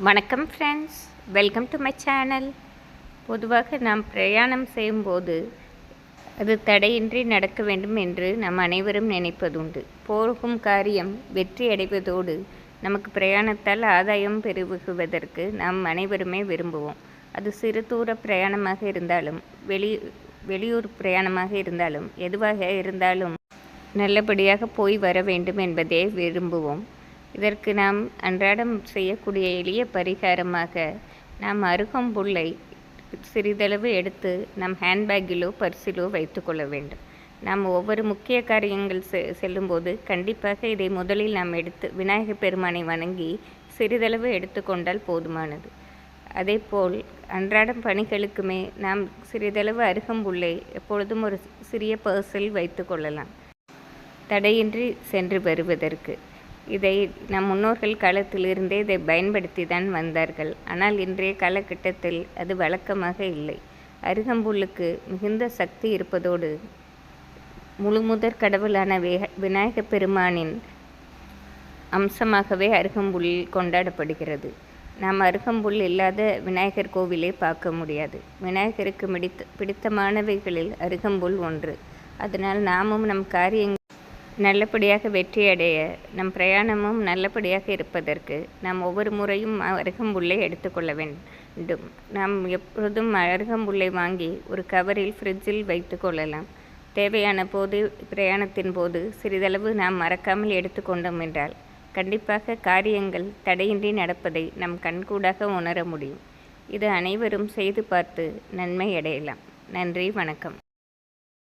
வணக்கம் friends, welcome to my channel. பொதுவாக நாம் பிரயாணம் செய்யும்போது அது தடையின்றி நடக்க வேண்டும் என்று நாம் அனைவரும் நினைப்பதுண்டு. போகும் காரியம் வெற்றி அடைவதோடு நமக்கு பிரயாணத்தால் ஆதாயம் பெருகுவதற்கு நாம் அனைவருமே விரும்புவோம். அது சிறு தூர பிரயாணமாக இருந்தாலும் வெளியூர் பிரயாணமாக இருந்தாலும் எதுவாக இருந்தாலும் நல்லபடியாக போய் வர வேண்டும் என்பதே விரும்புவோம். இதற்கு நாம் அன்றாடம் செய்யக்கூடிய எளிய பரிகாரமாக நாம் அருகம்புல்லை சிறிதளவு எடுத்து நம் ஹேண்ட்பேக்கிலோ பர்சிலோ வைத்து கொள்ள வேண்டும். நாம் ஒவ்வொரு முக்கிய காரியங்கள் செல்லும்போது கண்டிப்பாக இதை முதலில் நாம் எடுத்து விநாயகர் பெருமானை வணங்கி சிறிதளவு எடுத்துக்கொண்டால் போதுமானது. அதேபோல் அன்றாடம் பணிகளுக்குமே நாம் சிறிதளவு அருகம்புல்லை எப்பொழுதும் ஒரு சிறிய பர்சில் வைத்து கொள்ளலாம், தடையின்றி சென்று வருவதற்கு. இதை நம் முன்னோர்கள் காலத்திலிருந்தே இதை பயன்படுத்தி தான் வந்தார்கள். ஆனால் இன்றைய காலகட்டத்தில் அது வழக்கமாக இல்லை. அருகம்புல்லுக்கு மிகுந்த சக்தி இருப்பதோடு முழுமுதற் கடவுளான விநாயகப் பெருமானின் அம்சமாகவே அருகம்புல் கொண்டாடப்படுகிறது. நாம் அருகம்புல் இல்லாத விநாயகர் கோவிலை பார்க்க முடியாது. விநாயகருக்கு பிடித்தமானவைகளில் அருகம்புல் ஒன்று. அதனால் நாமும் நம் காரியங்கள் நல்லபடியாக வெற்றியடைய, நம் பிரயாணமும் நல்லபடியாக இருப்பதற்கு நாம் ஒவ்வொரு முறையும் அருகம்புல்லை எடுத்துக்கொள்ள வேண்டும். நாம் எப்பொழுதும் அருகம்புல்லை வாங்கி ஒரு கவரில் ஃப்ரிட்ஜில் வைத்து கொள்ளலாம். தேவையான போது பிரயாணத்தின் போது சிறிதளவு நாம் மறக்காமல் எடுத்துக்கொண்டோம் என்றால் கண்டிப்பாக காரியங்கள் தடையின்றி நடப்பதை நம் கண்கூடாக உணர முடியும். இது அனைவரும் செய்து பார்த்து நன்மை அடையலாம். நன்றி, வணக்கம்.